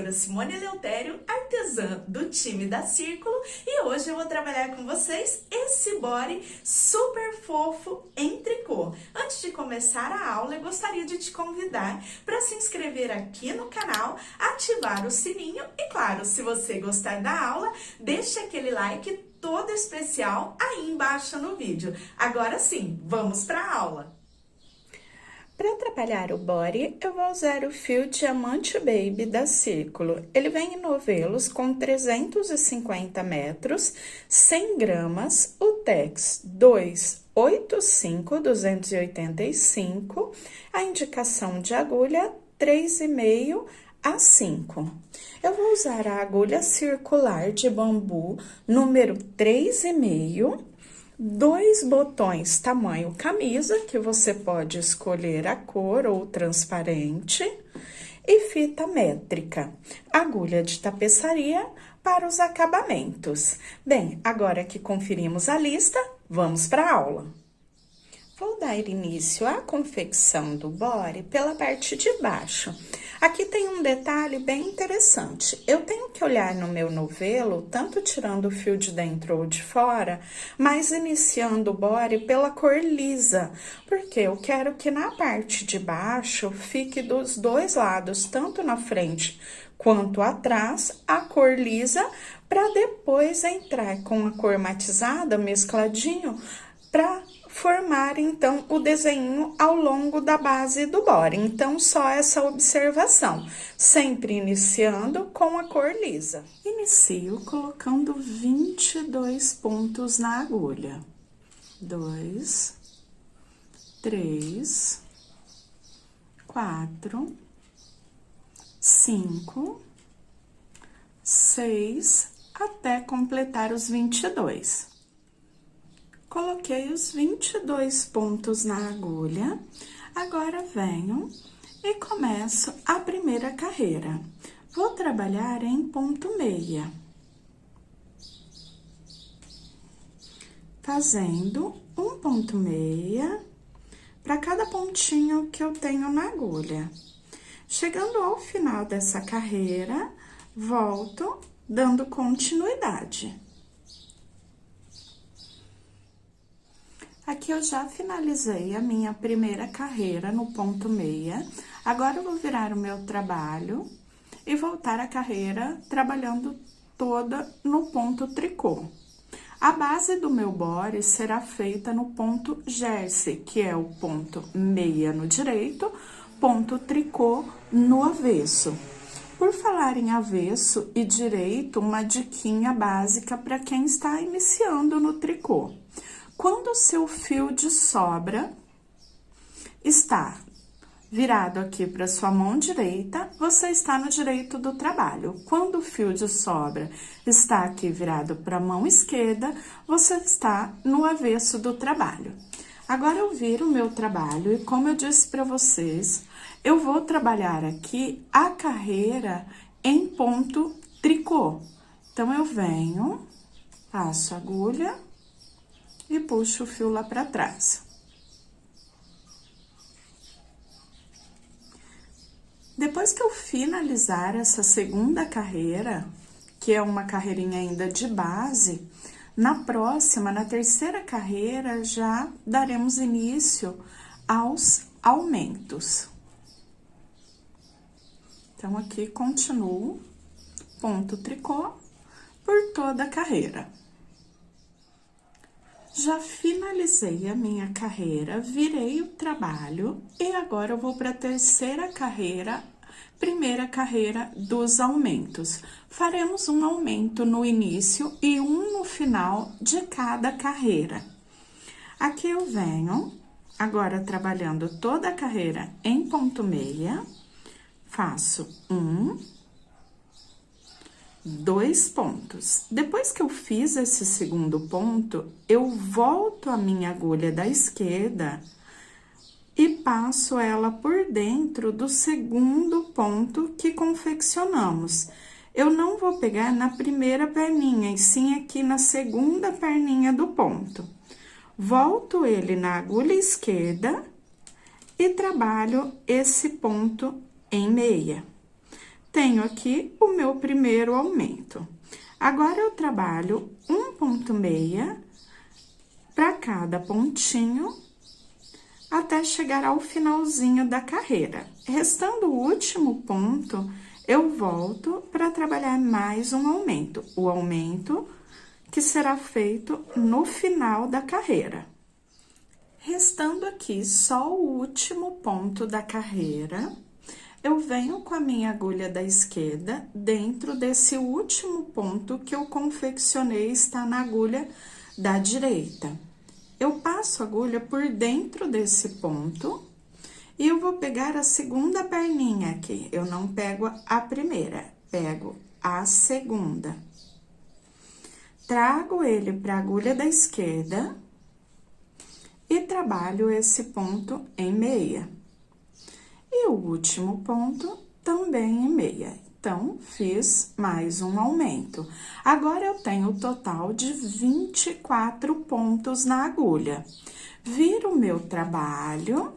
professora Simone Eleutério, artesã do time da Círculo, e hoje eu vou trabalhar com vocês esse body super fofo em tricô. Antes de começar a aula, eu gostaria de te convidar para se inscrever aqui no canal, ativar o sininho e, claro, se você gostar da aula, deixe aquele like todo especial aí embaixo no vídeo. Agora sim, vamos para a aula! Para trabalhar o body, eu vou usar o fio Diamante Baby da Círculo. Ele vem em novelos com 350 metros, 100 gramas, o Tex 285, a indicação de agulha 3,5 a 5. Eu vou usar a agulha circular de bambu número 3,5. 2 botões tamanho camisa, que você pode escolher a cor ou transparente, e fita métrica, agulha de tapeçaria para os acabamentos. Bem, agora que conferimos a lista, vamos para a aula. Vou dar início à confecção do body pela parte de baixo. Aqui tem um detalhe bem interessante. Eu tenho que olhar no meu novelo, tanto tirando o fio de dentro ou de fora, mas iniciando o body pela cor lisa, porque eu quero que na parte de baixo fique dos dois lados, tanto na frente quanto atrás, a cor lisa, para depois entrar com a cor matizada, mescladinho, para formar, então, o desenho ao longo da base do body. Então, só essa observação, sempre iniciando com a cor lisa. Inicio colocando 22 pontos na agulha. 2, 3, 4, 5, 6, até completar os 22. Coloquei os 22 pontos na agulha, agora venho e começo a primeira carreira. Vou trabalhar em ponto meia, fazendo um ponto meia para cada pontinho que eu tenho na agulha. Chegando ao final dessa carreira, volto dando continuidade. Aqui eu já finalizei a minha primeira carreira no ponto meia. Agora eu vou virar o meu trabalho e voltar a carreira trabalhando toda no ponto tricô. A base do meu body será feita no ponto jersey, que é o ponto meia no direito, ponto tricô no avesso. Por falar em avesso e direito, uma diquinha básica para quem está iniciando no tricô. Quando o seu fio de sobra está virado aqui para sua mão direita, você está no direito do trabalho. Quando o fio de sobra está aqui virado para a mão esquerda, você está no avesso do trabalho. Agora eu viro o meu trabalho e, como eu disse para vocês, eu vou trabalhar aqui a carreira em ponto tricô. Então, eu venho, passo a agulha e puxo o fio lá para trás. Depois que eu finalizar essa segunda carreira, que é uma carreirinha ainda de base, na próxima, na terceira carreira, já daremos início aos aumentos. Então, aqui continuo ponto tricô por toda a carreira. Já finalizei a minha carreira, virei o trabalho e agora eu vou para a terceira carreira, primeira carreira dos aumentos. Faremos um aumento no início e um no final de cada carreira. Aqui eu venho, agora trabalhando toda a carreira em ponto meia, faço 2 pontos. Depois que eu fiz esse segundo ponto, eu volto a minha agulha da esquerda e passo ela por dentro do segundo ponto que confeccionamos. Eu não vou pegar na primeira perninha, e sim aqui na segunda perninha do ponto. Volto ele na agulha esquerda e trabalho esse ponto em meia. tenho aqui o meu primeiro aumento. Agora, eu trabalho 1,6 para cada pontinho, até chegar ao finalzinho da carreira. Restando o último ponto, eu volto para trabalhar mais um aumento. O aumento que será feito no final da carreira. Restando aqui só o último ponto da carreira, eu venho com a minha agulha da esquerda dentro desse último ponto que eu confeccionei, está na agulha da direita. Eu passo a agulha por dentro desse ponto e eu vou pegar a segunda perninha aqui. Eu não pego a primeira, pego a segunda. Trago ele para a agulha da esquerda e trabalho esse ponto em meia. E o último ponto também em meia. Então, fiz mais um aumento. Agora, eu tenho o total de 24 pontos na agulha. Viro o meu trabalho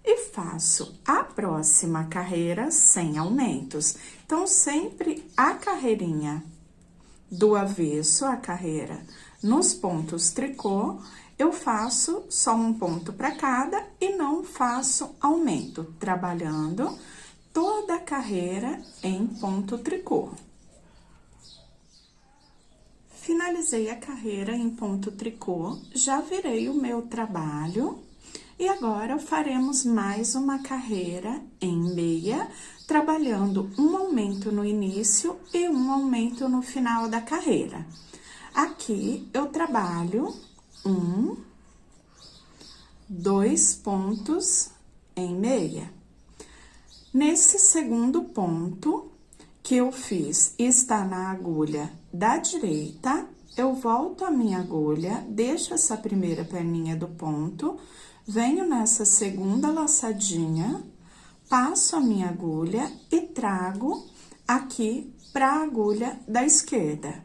e faço a próxima carreira sem aumentos. Então, sempre a carreirinha do avesso, a carreira nos pontos tricô, eu faço só um ponto para cada e não faço aumento, trabalhando toda a carreira em ponto tricô. Finalizei a carreira em ponto tricô, já virei o meu trabalho e agora faremos mais uma carreira em meia, trabalhando um aumento no início e um aumento no final da carreira. Aqui eu trabalho 2 pontos em meia. Nesse segundo ponto que eu fiz, está na agulha da direita, eu volto a minha agulha, deixo essa primeira perninha do ponto, venho nessa segunda laçadinha, passo a minha agulha e trago aqui para a agulha da esquerda.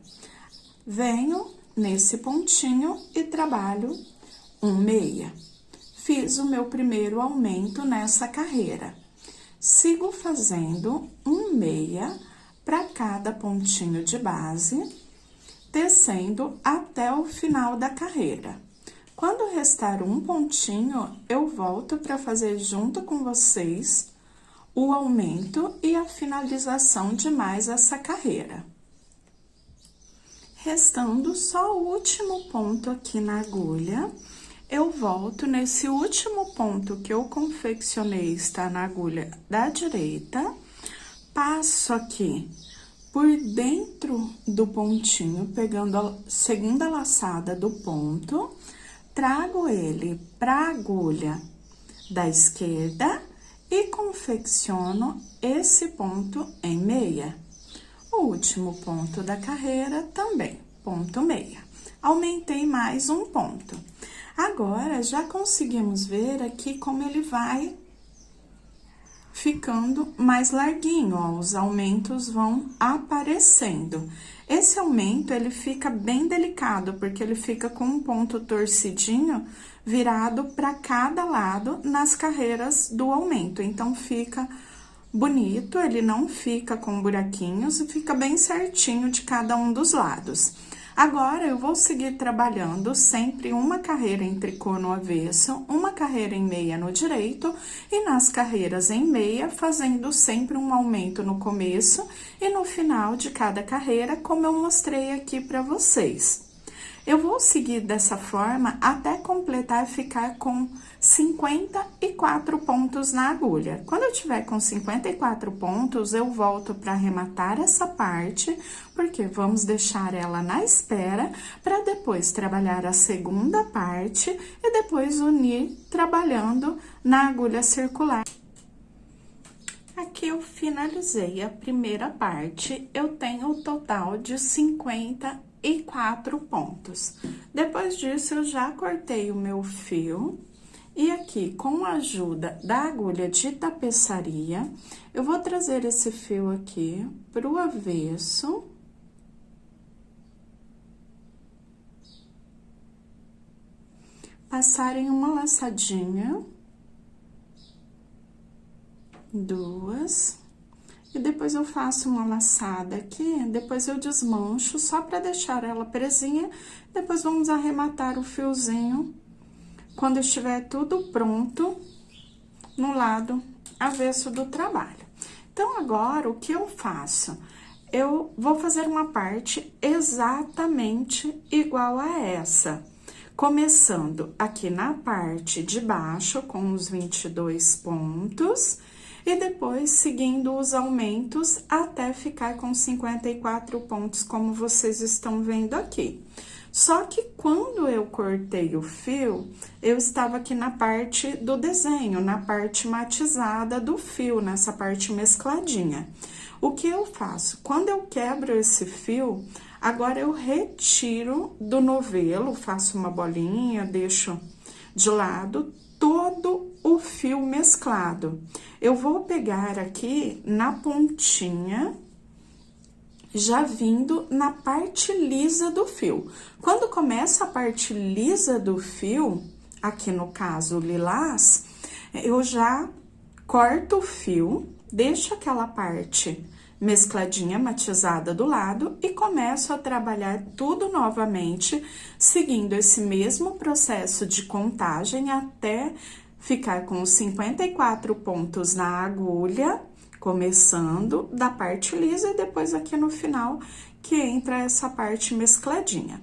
Venho nesse pontinho e trabalho um meia. Fiz o meu primeiro aumento nessa carreira. Sigo fazendo um meia para cada pontinho de base, descendo até o final da carreira. Quando restar um pontinho, eu volto para fazer junto com vocês o aumento e a finalização de mais essa carreira. Restando só o último ponto aqui na agulha, eu volto nesse último ponto que eu confeccionei, está na agulha da direita, passo aqui por dentro do pontinho, pegando a segunda laçada do ponto, trago ele para a agulha da esquerda e confecciono esse ponto em meia. O último ponto da carreira também, ponto meia. Aumentei mais um ponto. Agora, já conseguimos ver aqui como ele vai ficando mais larguinho, ó, os aumentos vão aparecendo. Esse aumento, ele fica bem delicado, porque ele fica com um ponto torcidinho virado para cada lado nas carreiras do aumento. Então, fica bonito, ele não fica com buraquinhos e fica bem certinho de cada um dos lados. Agora, eu vou seguir trabalhando sempre uma carreira em tricô no avesso, uma carreira em meia no direito e nas carreiras em meia, fazendo sempre um aumento no começo e no final de cada carreira, como eu mostrei aqui para vocês. Eu vou seguir dessa forma até completar e ficar com 54 pontos na agulha. Quando eu tiver com 54 pontos, eu volto para arrematar essa parte, porque vamos deixar ela na espera para depois trabalhar a segunda parte e depois unir trabalhando na agulha circular. Aqui eu finalizei a primeira parte, eu tenho o total de 54 pontos. Depois disso, eu já cortei o meu fio e aqui, com a ajuda da agulha de tapeçaria, eu vou trazer esse fio aqui pro avesso. Passar em uma laçadinha, 2, E depois eu faço uma laçada aqui, depois eu desmancho só pra deixar ela presinha. Depois vamos arrematar o fiozinho quando estiver tudo pronto no lado avesso do trabalho. Então, agora, o que eu faço? Eu vou fazer uma parte exatamente igual a essa. Começando aqui na parte de baixo, com os 22 pontos, e depois seguindo os aumentos até ficar com 54 pontos, como vocês estão vendo aqui. Só que quando eu cortei o fio, eu estava aqui na parte do desenho, na parte matizada do fio, nessa parte mescladinha. O que eu faço? Quando eu quebro esse fio, agora eu retiro do novelo, faço uma bolinha, deixo de lado todo o fio mesclado. Eu vou pegar aqui na pontinha, já vindo na parte lisa do fio. Quando começa a parte lisa do fio, aqui no caso o lilás, eu já corto o fio, deixo aquela parte mescladinha, matizada do lado e começo a trabalhar tudo novamente, seguindo esse mesmo processo de contagem até ficar com os 54 pontos na agulha, começando da parte lisa e depois aqui no final que entra essa parte mescladinha.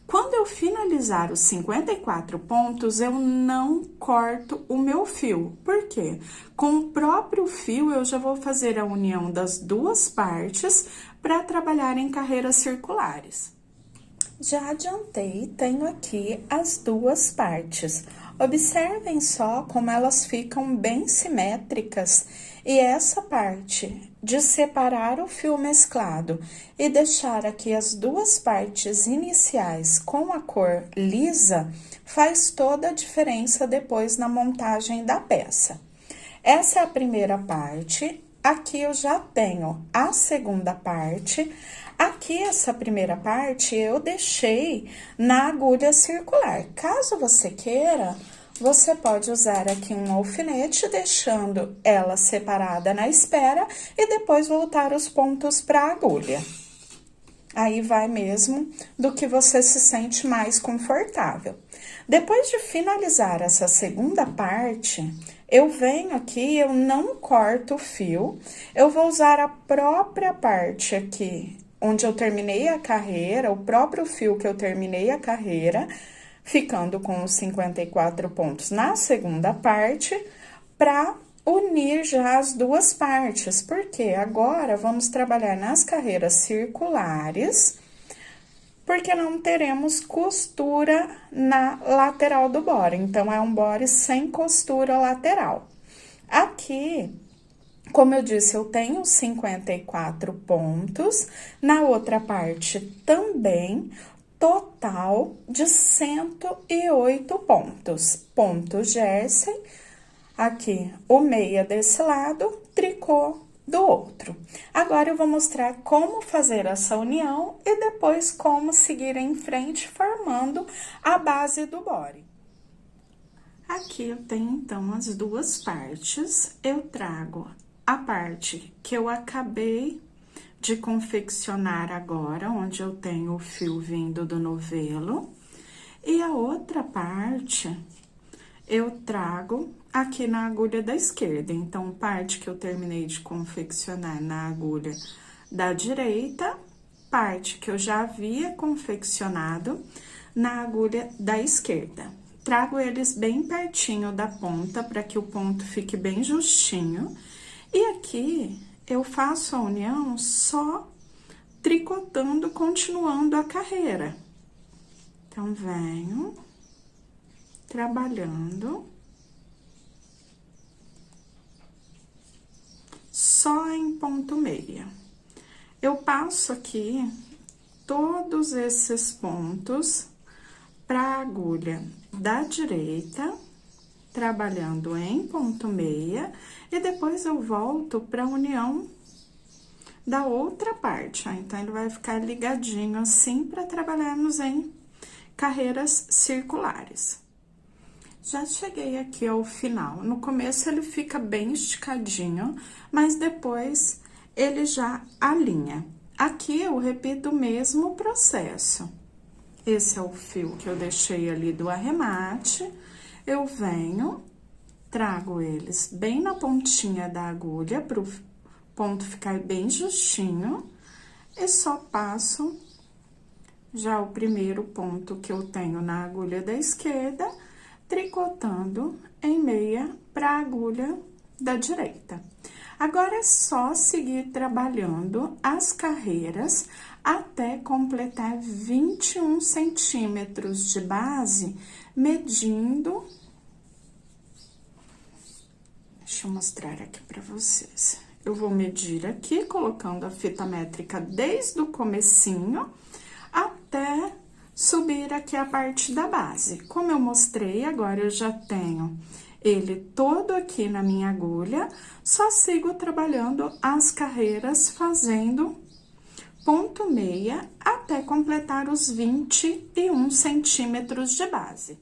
Quando eu finalizar os 54 pontos, eu não corto o meu fio. Por quê? Com o próprio fio, eu já vou fazer a união das duas partes para trabalhar em carreiras circulares. Já adiantei, tenho aqui as duas partes. Observem só como elas ficam bem simétricas. E essa parte de separar o fio mesclado e deixar aqui as duas partes iniciais com a cor lisa, faz toda a diferença depois na montagem da peça. Essa é a primeira parte, aqui eu já tenho a segunda parte. Aqui, essa primeira parte, eu deixei na agulha circular. Caso você queira, você pode usar aqui um alfinete, deixando ela separada na espera e depois voltar os pontos para a agulha. Aí, vai mesmo do que você se sente mais confortável. Depois de finalizar essa segunda parte, eu venho aqui, eu não corto o fio, eu vou usar a própria parte aqui, onde eu terminei a carreira, o próprio fio que eu terminei a carreira, ficando com os 54 pontos na segunda parte, para unir já as duas partes, porque agora vamos trabalhar nas carreiras circulares, porque não teremos costura na lateral do body, então, é um body sem costura lateral. Aqui, como eu disse, eu tenho 54 pontos, na outra parte também, total de 108 pontos. Ponto jersey, aqui o meia desse lado, tricô do outro. Agora, eu vou mostrar como fazer essa união e depois como seguir em frente, formando a base do body. Aqui eu tenho, então, as duas partes, eu trago a parte que eu acabei de confeccionar agora, onde eu tenho o fio vindo do novelo, e a outra parte eu trago aqui na agulha da esquerda. Então, parte que eu terminei de confeccionar na agulha da direita, parte que eu já havia confeccionado na agulha da esquerda. Trago eles bem pertinho da ponta, para que o ponto fique bem justinho. E aqui, eu faço a união só tricotando, continuando a carreira. Então, venho trabalhando só em ponto meia. Eu passo aqui todos esses pontos para a agulha da direita, trabalhando em ponto meia, e depois eu volto para a união da outra parte, ó. Então, ele vai ficar ligadinho assim para trabalharmos em carreiras circulares. Já cheguei aqui ao final. No começo, ele fica bem esticadinho, mas depois ele já alinha. Aqui eu repito o mesmo processo. Esse é o fio que eu deixei ali do arremate. Eu venho, trago eles bem na pontinha da agulha, pro ponto ficar bem justinho. E só passo já o primeiro ponto que eu tenho na agulha da esquerda, tricotando em meia pra agulha da direita. Agora, é só seguir trabalhando as carreiras até completar 21 centímetros de base, medindo. Deixa eu mostrar aqui pra vocês. Eu vou medir aqui, colocando a fita métrica desde o comecinho até subir aqui a parte da base. Como eu mostrei, agora eu já tenho ele todo aqui na minha agulha, só sigo trabalhando as carreiras, fazendo ponto meia até completar os 21 centímetros de base.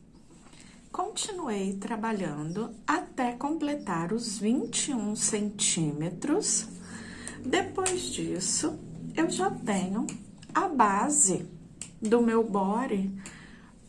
Continuei trabalhando até completar os 21 centímetros. Depois disso, eu já tenho a base do meu body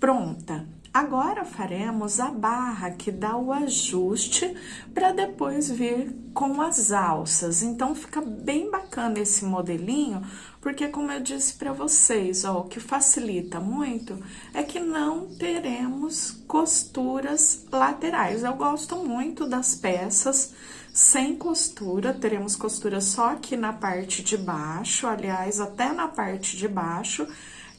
pronta. Agora, faremos a barra que dá o ajuste para depois vir com as alças. Então, fica bem bacana esse modelinho, porque como eu disse para vocês, ó, o que facilita muito é que não teremos costuras laterais. Eu gosto muito das peças sem costura, teremos costura só aqui na parte de baixo, aliás, até na parte de baixo.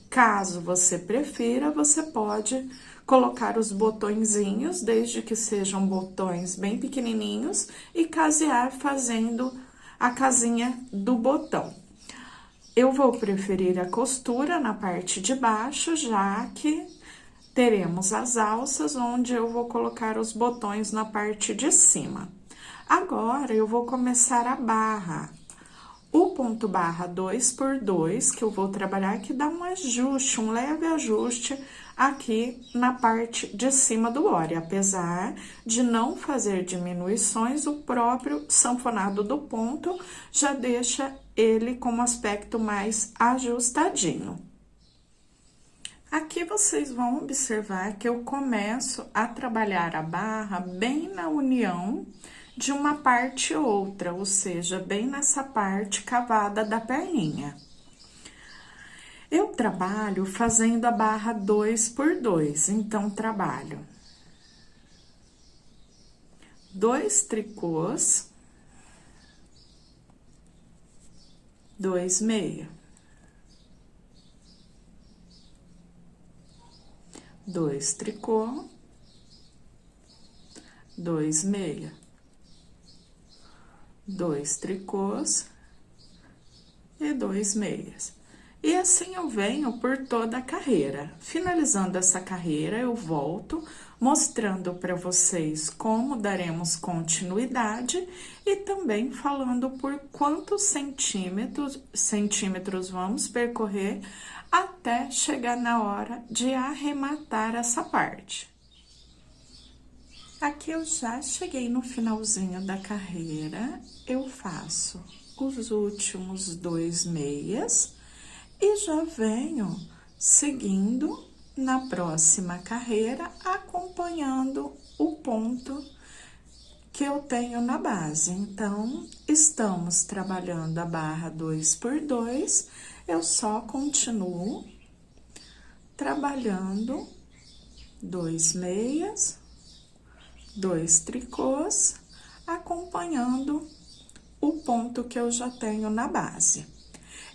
Caso você prefira, você pode colocar os botõezinhos, desde que sejam botões bem pequenininhos, e casear fazendo a casinha do botão. Eu vou preferir a costura na parte de baixo, já que teremos as alças, onde eu vou colocar os botões na parte de cima. Agora, eu vou começar a barra. O ponto barra 2 por 2, que eu vou trabalhar, que dá um ajuste, um leve ajuste aqui na parte de cima do body. Apesar de não fazer diminuições, o próprio sanfonado do ponto já deixa ele com um aspecto mais ajustadinho. Aqui vocês vão observar que eu começo a trabalhar a barra bem na união de uma parte e outra, ou seja, bem nessa parte cavada da perninha. Eu trabalho fazendo a barra 2 por 2, então, trabalho 2 tricôs, 2 meia, 2 tricô, 2 meia, 2 tricôs e 2 meias. E assim eu venho por toda a carreira. Finalizando essa carreira, eu volto mostrando para vocês como daremos continuidade e também falando por quantos centímetros vamos percorrer até chegar na hora de arrematar essa parte. Aqui eu já cheguei no finalzinho da carreira, eu faço os últimos 2 meias e já venho seguindo na próxima carreira, acompanhando o ponto que eu tenho na base. Então, estamos trabalhando a barra 2 por 2, eu só continuo trabalhando 2 meias, 2 tricôs, acompanhando o ponto que eu já tenho na base.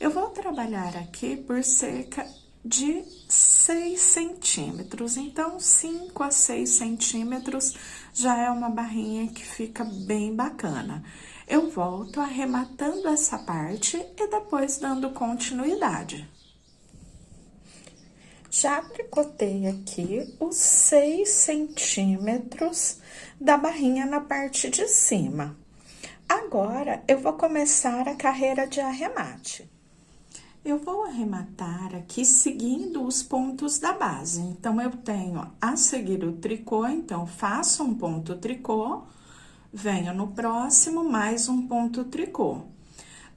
Eu vou trabalhar aqui por cerca de 6 centímetros, então 5 a 6 centímetros já é uma barrinha que fica bem bacana. Eu volto arrematando essa parte e depois dando continuidade. Já tricotei aqui os 6 centímetros da barrinha na parte de cima. Agora, eu vou começar a carreira de arremate. Eu vou arrematar aqui seguindo os pontos da base. Então, eu tenho a seguir o tricô, então, faço um ponto tricô, venho no próximo, mais um ponto tricô.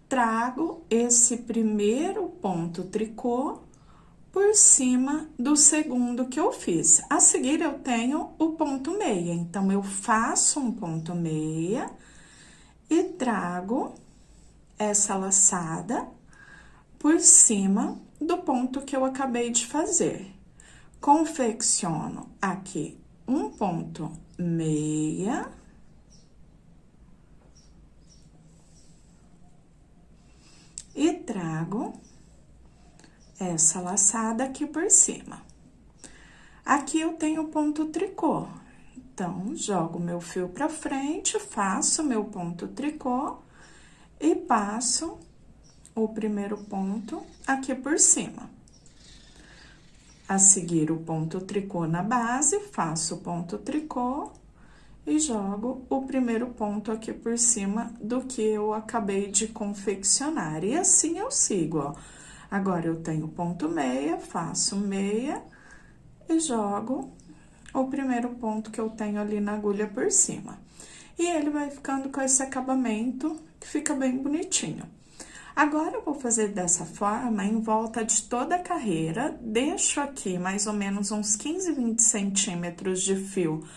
trago esse primeiro ponto tricô por cima do segundo que eu fiz. A seguir, eu tenho o ponto meia, então, eu faço um ponto meia e trago essa laçada por cima do ponto que eu acabei de fazer. Confecciono aqui um ponto meia. E trago essa laçada aqui por cima. Aqui eu tenho ponto tricô, então, jogo meu fio pra frente, faço meu ponto tricô e passo o primeiro ponto aqui por cima. A seguir, o ponto tricô na base, faço o ponto tricô e jogo o primeiro ponto aqui por cima do que eu acabei de confeccionar. E assim eu sigo, ó. Agora, eu tenho ponto meia, faço meia e jogo o primeiro ponto que eu tenho ali na agulha por cima. E ele vai ficando com esse acabamento que fica bem bonitinho. Agora, eu vou fazer dessa forma em volta de toda a carreira, deixo aqui mais ou menos uns 15, 20 centímetros de fio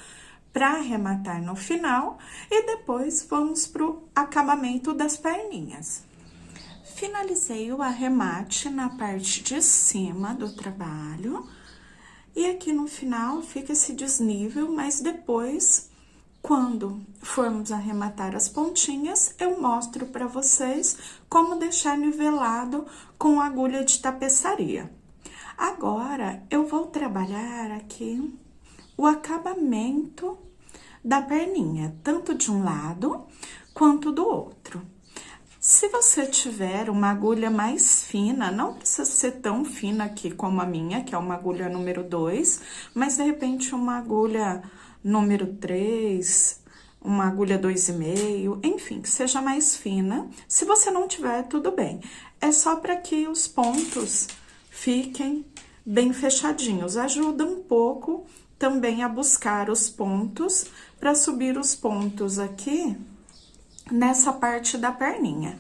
para arrematar no final, e depois vamos pro acabamento das perninhas. Finalizei o arremate na parte de cima do trabalho, e aqui no final fica esse desnível, mas depois, quando formos arrematar as pontinhas, eu mostro para vocês como deixar nivelado com agulha de tapeçaria. Agora, eu vou trabalhar aqui o acabamento da perninha, tanto de um lado quanto do outro. Se você tiver uma agulha mais fina, não precisa ser tão fina aqui como a minha, que é uma agulha número 2, mas de repente uma agulha número 3, uma agulha 2,5, enfim, que seja mais fina. Se você não tiver, tudo bem. É só para que os pontos fiquem bem fechadinhos. Ajuda um pouco também a buscar os pontos, para subir os pontos aqui nessa parte da perninha.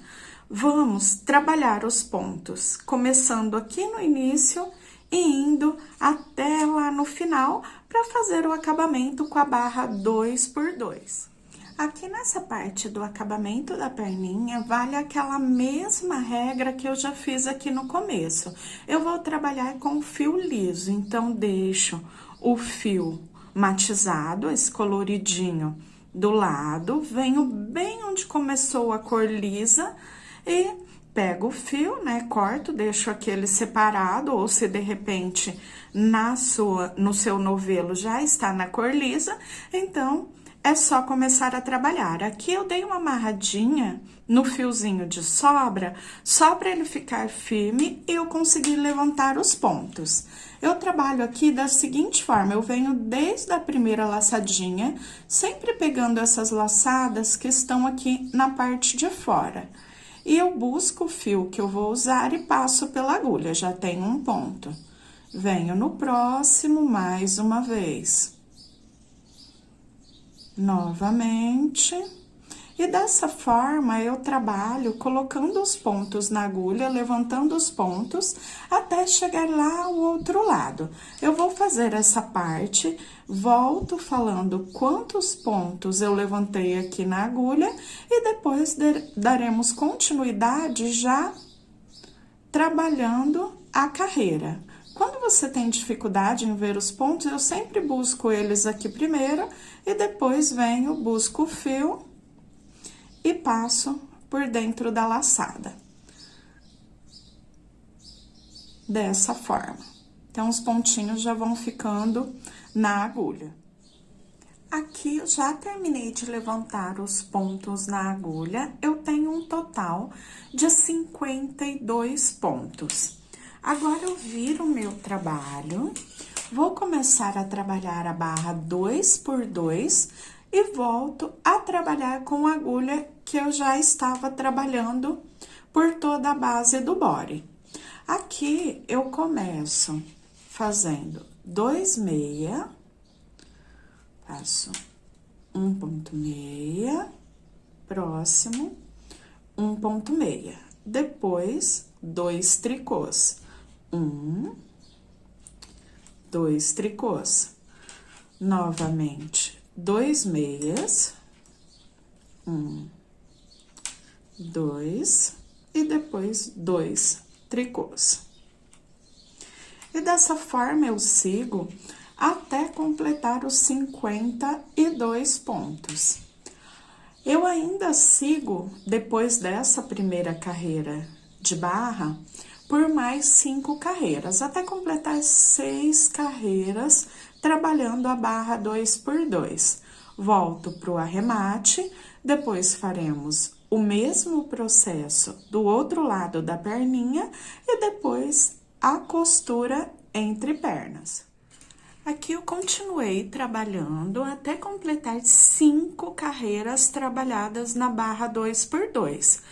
Vamos trabalhar os pontos, começando aqui no início e indo até lá no final, para fazer o acabamento com a barra 2x2. Aqui nessa parte do acabamento da perninha, vale aquela mesma regra que eu já fiz aqui no começo. Eu vou trabalhar com fio liso, então, deixo o fio matizado, esse coloridinho do lado, venho bem onde começou a cor lisa e pego o fio, né, corto, deixo aquele separado, ou se de repente no seu novelo já está na cor lisa, então é só começar a trabalhar. Aqui eu dei uma amarradinha no fiozinho de sobra, só para ele ficar firme e eu conseguir levantar os pontos. Eu trabalho aqui da seguinte forma, eu venho desde a primeira laçadinha, sempre pegando essas laçadas que estão aqui na parte de fora. E eu busco o fio que eu vou usar e passo pela agulha, já tenho um ponto. Venho no próximo mais uma vez. Novamente. E dessa forma, eu trabalho colocando os pontos na agulha, levantando os pontos, até chegar lá ao outro lado. Eu vou fazer essa parte, volto falando quantos pontos eu levantei aqui na agulha, e depois daremos continuidade já trabalhando a carreira. Quando você tem dificuldade em ver os pontos, eu sempre busco eles aqui primeiro, e depois venho, busco o fio e passo por dentro da laçada. Dessa forma. Então, os pontinhos já vão ficando na agulha. Aqui, eu já terminei de levantar os pontos na agulha, eu tenho um total de 52 pontos. Agora, eu viro o meu trabalho, vou começar a trabalhar a barra 2x2, e volto a trabalhar com a agulha que eu já estava trabalhando por toda a base do body. Aqui, eu começo fazendo 2 meia, faço um ponto meia, próximo, um ponto meia. Depois, 2 tricôs. 1, 2 tricôs. Novamente, 2 meias. 1, 2, e depois 2 tricôs. E dessa forma, eu sigo até completar os 52 pontos. Eu ainda sigo, depois dessa primeira carreira de barra, por mais 5 carreiras, até completar 6 carreiras, trabalhando a barra 2 por 2. Volto para o arremate, depois faremos o mesmo processo do outro lado da perninha e depois a costura entre pernas. Aqui eu continuei trabalhando até completar 5 carreiras trabalhadas na barra 2 por 2.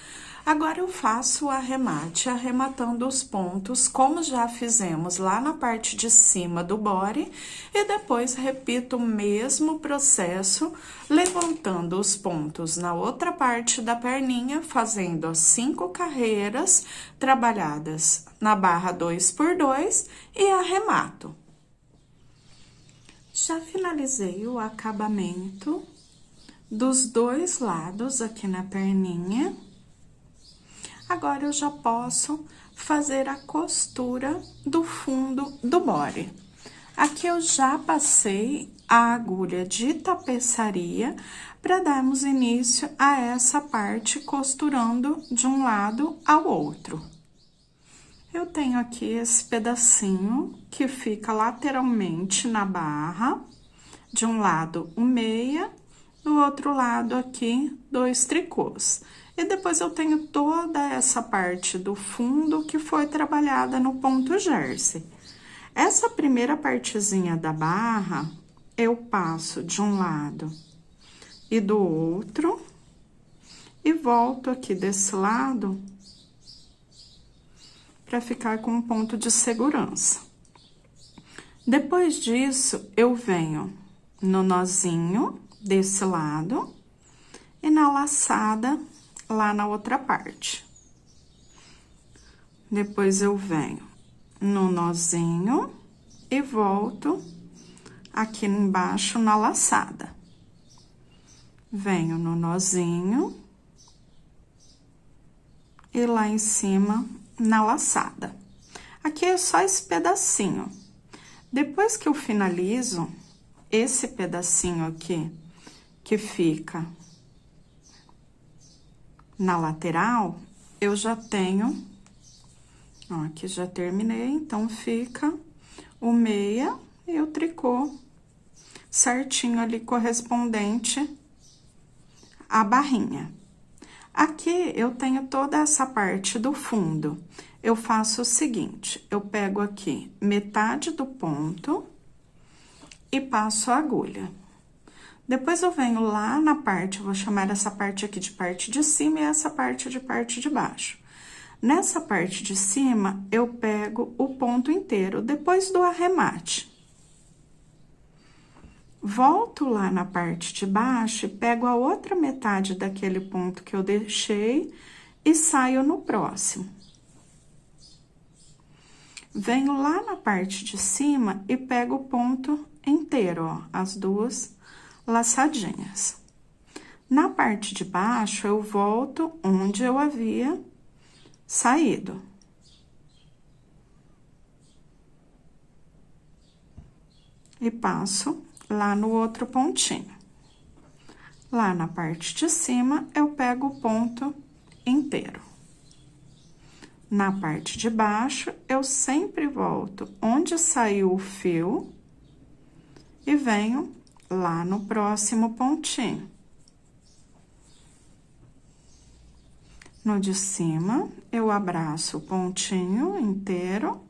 Agora eu faço o arremate, arrematando os pontos, como já fizemos lá na parte de cima do body, e depois repito o mesmo processo, levantando os pontos na outra parte da perninha, fazendo as 5 carreiras trabalhadas na barra 2 por 2 e arremato. Já finalizei o acabamento dos 2 lados aqui na perninha. Agora, eu já posso fazer a costura do fundo do body. Aqui eu já passei a agulha de tapeçaria para darmos início a essa parte costurando de um lado ao outro. Eu tenho aqui esse pedacinho que fica lateralmente na barra, de um lado um meia, do outro lado aqui 2 tricôs. E depois eu tenho toda essa parte do fundo que foi trabalhada no ponto jersey. Essa primeira partezinha da barra, eu passo de um lado e do outro, e volto aqui desse lado para ficar com um ponto de segurança. Depois disso, eu venho no nozinho desse lado e na laçada lá na outra parte. Depois eu venho no nozinho e volto aqui embaixo na laçada. Venho no nozinho e lá em cima na laçada. Aqui é só esse pedacinho. Depois que eu finalizo esse pedacinho aqui, que fica na lateral, eu já tenho, ó, aqui já terminei, então fica o meia e o tricô certinho ali, correspondente à barrinha. Aqui eu tenho toda essa parte do fundo. Eu faço o seguinte, eu pego aqui metade do ponto e passo a agulha. Depois eu venho lá na parte, eu vou chamar essa parte aqui de parte de cima e essa parte de baixo. Nessa parte de cima, eu pego o ponto inteiro, depois do arremate. Volto lá na parte de baixo e pego a outra metade daquele ponto que eu deixei e saio no próximo. Venho lá na parte de cima e pego o ponto inteiro, ó, as 2 laçadinhas. Na parte de baixo, eu volto onde eu havia saído. E passo lá no outro pontinho. Lá na parte de cima, eu pego o ponto inteiro. Na parte de baixo, eu sempre volto onde saiu o fio e venho lá no próximo pontinho. No de cima, eu abraço o pontinho inteiro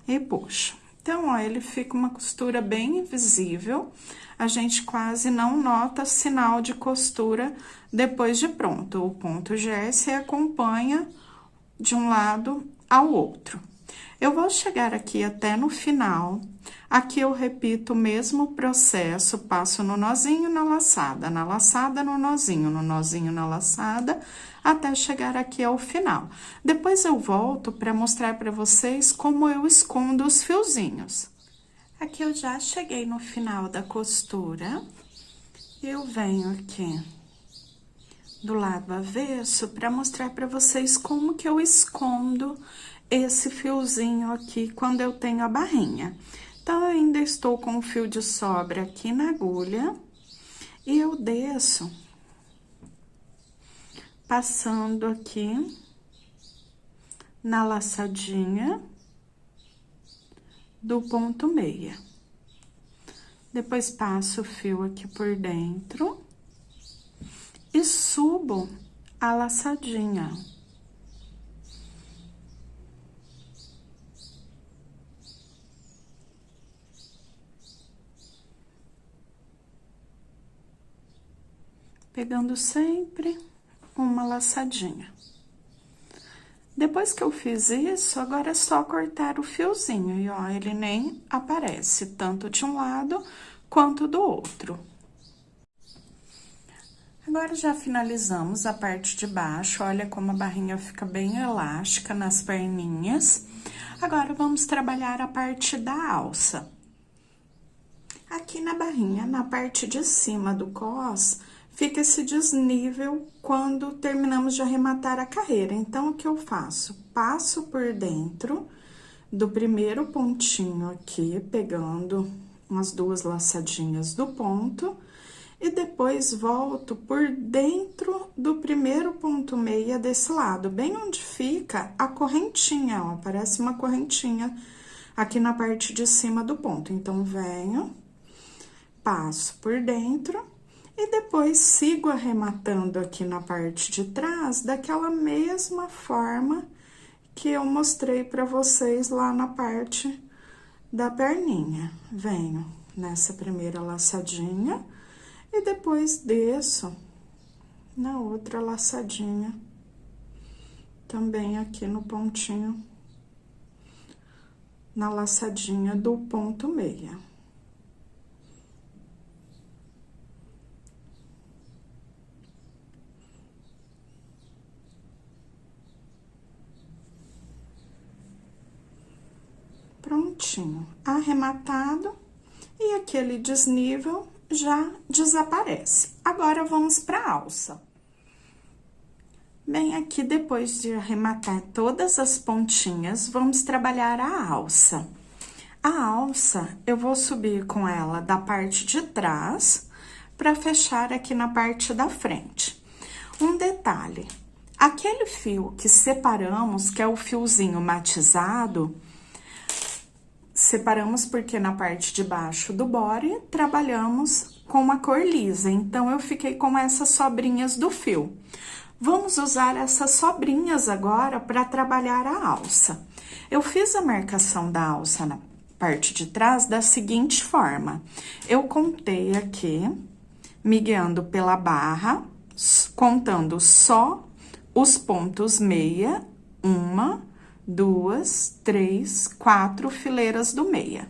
e puxo. Então, ó, ele fica uma costura bem invisível, a gente quase não nota sinal de costura depois de pronto. O ponto jersey acompanha de um lado ao outro. Eu vou chegar aqui até no final. Aqui eu repito o mesmo processo, passo no nozinho, na laçada, no nozinho, na laçada, até chegar aqui ao final. Depois eu volto para mostrar para vocês como eu escondo os fiozinhos. Aqui eu já cheguei no final da costura. Eu venho aqui do lado avesso para mostrar para vocês como que eu escondo esse fiozinho aqui quando eu tenho a barrinha. Então, eu ainda estou com o fio de sobra aqui na agulha e eu desço passando aqui na laçadinha do ponto meia. Depois passo o fio aqui por dentro e subo a laçadinha. Pegando sempre uma laçadinha. Depois que eu fiz isso, agora é só cortar o fiozinho. E, ó, ele nem aparece, tanto de um lado quanto do outro. Agora, já finalizamos a parte de baixo. Olha como a barrinha fica bem elástica nas perninhas. Agora, vamos trabalhar a parte da alça. Aqui na barrinha, na parte de cima do cos, fica esse desnível quando terminamos de arrematar a carreira. Então, o que eu faço? Passo por dentro do primeiro pontinho aqui, pegando umas duas laçadinhas do ponto, e depois volto por dentro do primeiro ponto meia desse lado, bem onde fica a correntinha, ó, parece uma correntinha aqui na parte de cima do ponto. Então, venho, passo por dentro e depois sigo arrematando aqui na parte de trás daquela mesma forma que eu mostrei pra vocês lá na parte da perninha. Venho nessa primeira laçadinha e depois desço na outra laçadinha, também aqui no pontinho, na laçadinha do ponto meia. Prontinho, arrematado, e aquele desnível já desaparece. Agora, vamos pra alça. Bem, aqui, depois de arrematar todas as pontinhas, vamos trabalhar a alça. A alça, eu vou subir com ela da parte de trás, pra fechar aqui na parte da frente. Um detalhe, aquele fio que separamos, que é o fiozinho matizado, separamos porque na parte de baixo do body trabalhamos com uma cor lisa, então eu fiquei com essas sobrinhas do fio. Vamos usar essas sobrinhas agora para trabalhar a alça. Eu fiz a marcação da alça na parte de trás da seguinte forma: eu contei aqui, me guiando pela barra, contando só os pontos meia, 1, 2, 3, 4 fileiras do meia.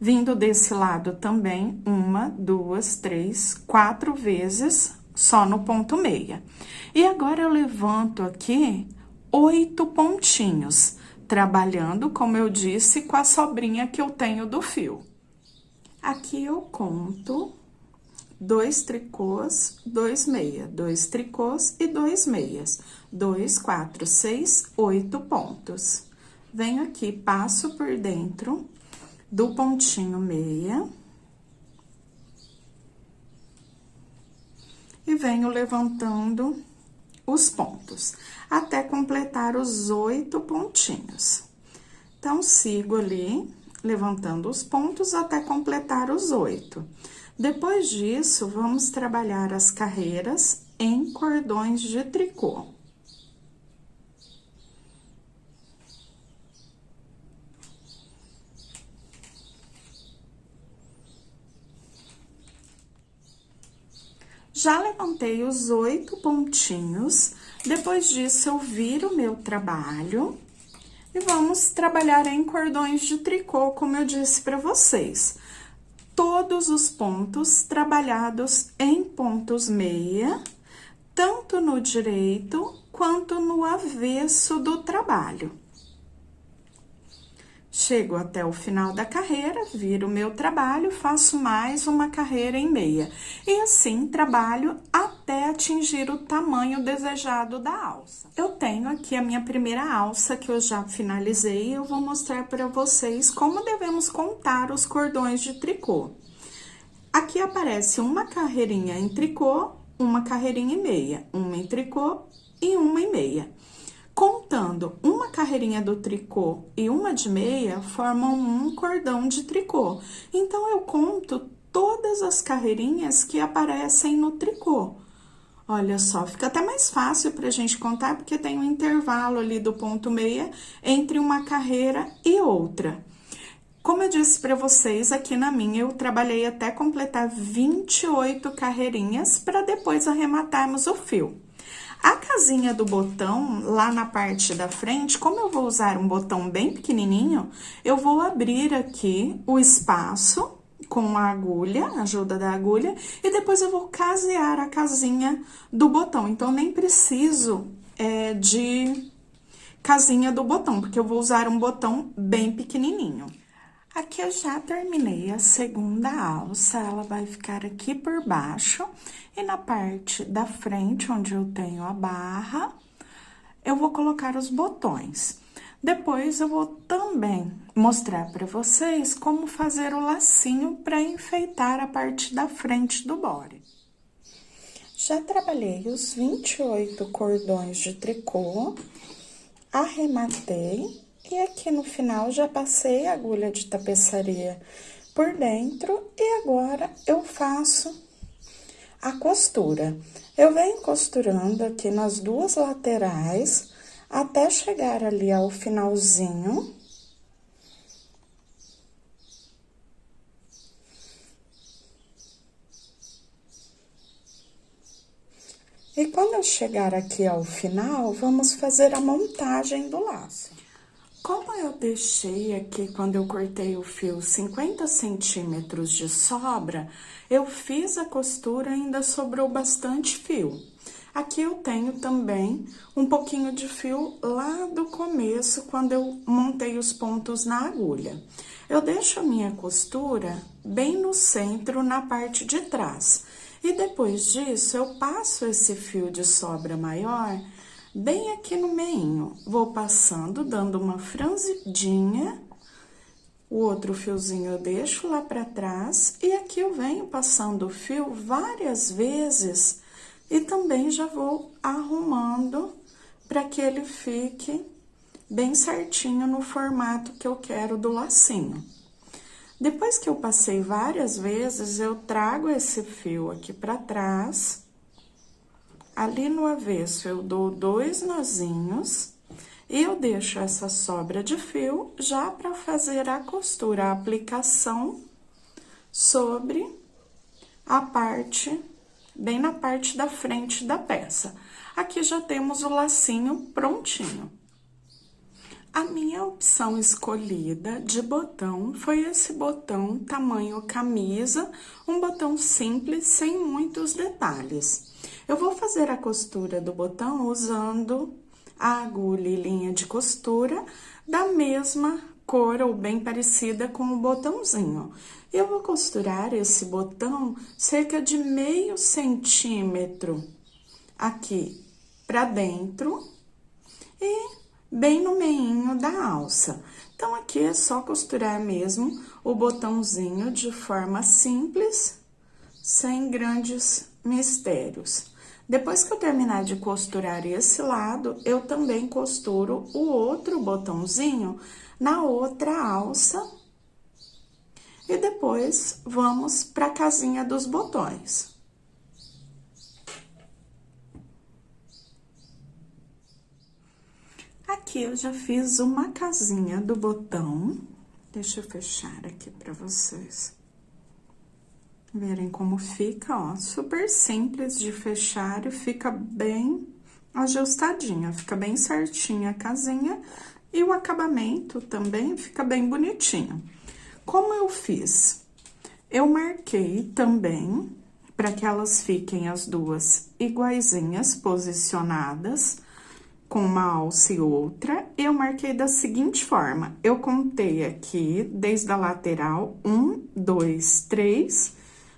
Vindo desse lado também, 1, 2, 3, 4 vezes só no ponto meia. E agora, eu levanto aqui 8 pontinhos, trabalhando, como eu disse, com a sobrinha que eu tenho do fio. Aqui eu conto 2 tricôs, 2 meia, 2 tricôs e 2 meias. 2, 4, 6, 8 pontos. Venho aqui, passo por dentro do pontinho meia. E venho levantando os pontos, até completar os 8 pontinhos. Então, sigo ali, levantando os pontos até completar os 8. Depois disso, vamos trabalhar as carreiras em cordões de tricô. Já levantei os 8 pontinhos, depois disso, eu viro o meu trabalho, E vamos trabalhar em cordões de tricô, como eu disse para vocês. Todos os pontos trabalhados em pontos meia, tanto no direito quanto no avesso do trabalho. Chego até o final da carreira, viro o meu trabalho, faço mais uma carreira em meia. E assim, trabalho até atingir o tamanho desejado da alça. Eu tenho aqui a minha primeira alça, que eu já finalizei, e eu vou mostrar para vocês como devemos contar os cordões de tricô. Aqui aparece uma carreirinha em tricô, uma carreirinha em meia, uma em tricô e uma em meia. Contando uma carreirinha do tricô e uma de meia, formam um cordão de tricô. Então, eu conto todas as carreirinhas que aparecem no tricô. Olha só, fica até mais fácil pra gente contar, porque tem um intervalo ali do ponto meia entre uma carreira e outra. Como eu disse pra vocês, aqui na minha eu trabalhei até completar 28 carreirinhas para depois arrematarmos o fio. A casinha do botão, lá na parte da frente, como eu vou usar um botão bem pequenininho, eu vou abrir aqui o espaço com a agulha, a ajuda da agulha, e depois eu vou casear a casinha do botão. Então, nem preciso de casinha do botão, porque eu vou usar um botão bem pequenininho. Aqui eu já terminei a segunda alça, ela vai ficar aqui por baixo, e na parte da frente, onde eu tenho a barra, eu vou colocar os botões. Depois, eu vou também mostrar para vocês como fazer o lacinho para enfeitar a parte da frente do body. Já trabalhei os 28 cordões de tricô, arrematei. E aqui no final, já passei a agulha de tapeçaria por dentro e agora eu faço a costura. Eu venho costurando aqui nas duas laterais até chegar ali ao finalzinho. E quando eu chegar aqui ao final, vamos fazer a montagem do laço. Como eu deixei aqui, quando eu cortei o fio, 50 centímetros de sobra, eu fiz a costura e ainda sobrou bastante fio. Aqui eu tenho também um pouquinho de fio lá do começo, quando eu montei os pontos na agulha. Eu deixo a minha costura bem no centro, na parte de trás. E depois disso, eu passo esse fio de sobra maior bem aqui no meinho. Vou passando, dando uma franzidinha. O outro fiozinho eu deixo lá pra trás. E aqui eu venho passando o fio várias vezes. E também já vou arrumando para que ele fique bem certinho no formato que eu quero do lacinho. Depois que eu passei várias vezes, eu trago esse fio aqui pra trás. Ali no avesso, eu dou 2 nozinhos e eu deixo essa sobra de fio já para fazer a costura, a aplicação sobre a parte, bem na parte da frente da peça. Aqui já temos o lacinho prontinho. A minha opção escolhida de botão foi esse botão tamanho camisa, um botão simples, sem muitos detalhes. Eu vou fazer a costura do botão usando a agulha e linha de costura da mesma cor ou bem parecida com o botãozinho. Eu vou costurar esse botão cerca de meio centímetro aqui pra dentro e bem no meinho da alça. Então, aqui é só costurar mesmo o botãozinho de forma simples, sem grandes mistérios. Depois que eu terminar de costurar esse lado, eu também costuro o outro botãozinho na outra alça. E depois, vamos para a casinha dos botões. Aqui eu já fiz uma casinha do botão. Deixa eu fechar aqui para vocês verem como fica, ó. Super simples de fechar e fica bem ajustadinha, fica bem certinha a casinha. E o acabamento também fica bem bonitinho. Como eu fiz? Eu marquei também, para que elas fiquem as duas iguaizinhas, posicionadas, com uma alça e outra, eu marquei da seguinte forma: eu contei aqui, desde a lateral, 1, 2, 3,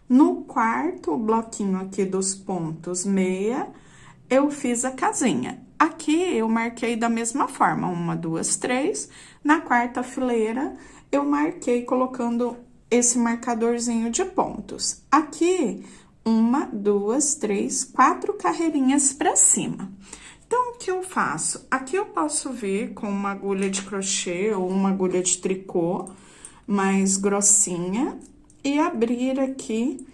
no quarto bloquinho aqui dos pontos meia, eu fiz a casinha. Aqui, eu marquei da mesma forma, 1, 2, 3, na quarta fileira, eu marquei colocando esse marcadorzinho de pontos. Aqui, 1, 2, 3, 4 carreirinhas pra cima. Então, o que eu faço? Aqui eu posso vir com uma agulha de crochê ou uma agulha de tricô mais grossinha e abrir aqui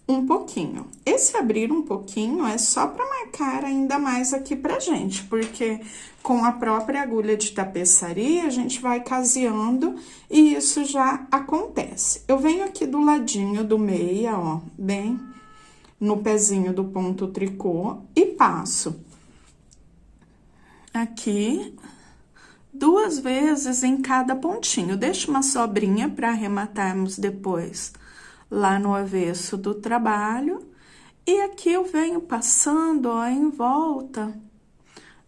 um pouquinho. Esse abrir um pouquinho é só para marcar ainda mais aqui pra gente, porque com a própria agulha de tapeçaria, a gente vai caseando e isso já acontece. Eu venho aqui do ladinho do meia, ó, bem no pezinho do ponto tricô e passo aqui 2 vezes em cada pontinho. Deixo uma sobrinha para arrematarmos depois lá no avesso do trabalho. E aqui eu venho passando, ó, em volta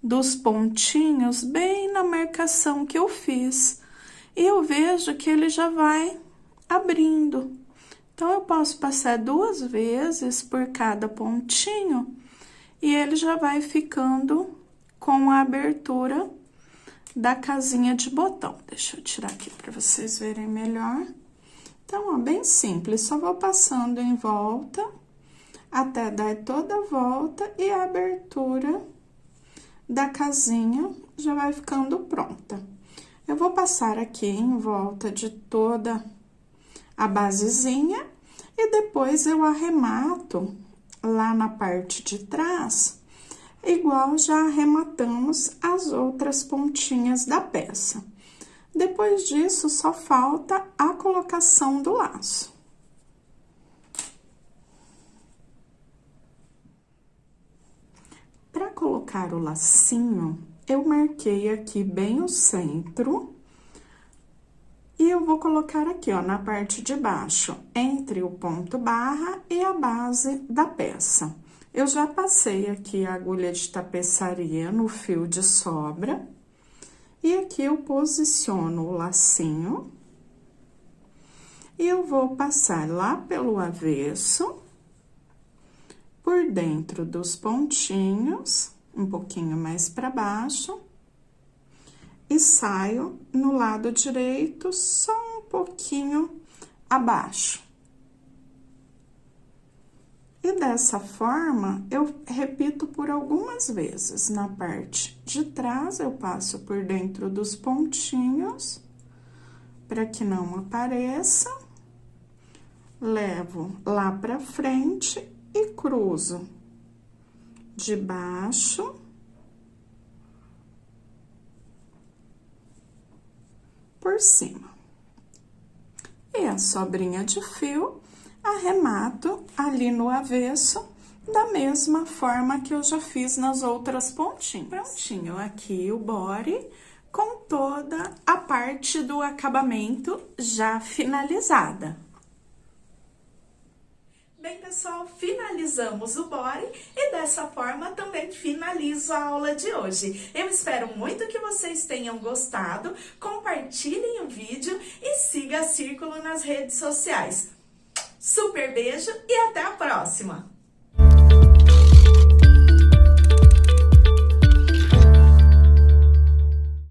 dos pontinhos, bem na marcação que eu fiz. E eu vejo que ele já vai abrindo. Então, eu posso passar 2 vezes por cada pontinho e ele já vai ficando com a abertura da casinha de botão. Deixa eu tirar aqui para vocês verem melhor. Então, ó, bem simples, só vou passando em volta até dar toda a volta e a abertura da casinha já vai ficando pronta. Eu vou passar aqui em volta de toda a basezinha e depois eu arremato lá na parte de trás, igual já arrematamos as outras pontinhas da peça. Depois disso, só falta a colocação do laço. Para colocar o lacinho, eu marquei aqui bem o centro. E eu vou colocar aqui, ó, na parte de baixo, entre o ponto barra e a base da peça. Eu já passei aqui a agulha de tapeçaria no fio de sobra. E aqui eu posiciono o lacinho. E eu vou passar lá pelo avesso, por dentro dos pontinhos, um pouquinho mais para baixo. E saio no lado direito, só um pouquinho abaixo. E dessa forma, eu repito por algumas vezes. Na parte de trás, eu passo por dentro dos pontinhos, para que não apareça. Levo lá pra frente e cruzo de baixo por cima. E a sobrinha de fio, arremato ali no avesso, da mesma forma que eu já fiz nas outras pontinhas. Prontinho, aqui o body com toda a parte do acabamento já finalizada. Bem, pessoal, finalizamos o body e dessa forma também finalizo a aula de hoje. Eu espero muito que vocês tenham gostado, compartilhem o vídeo e siga a Círculo nas redes sociais. Super beijo e até a próxima!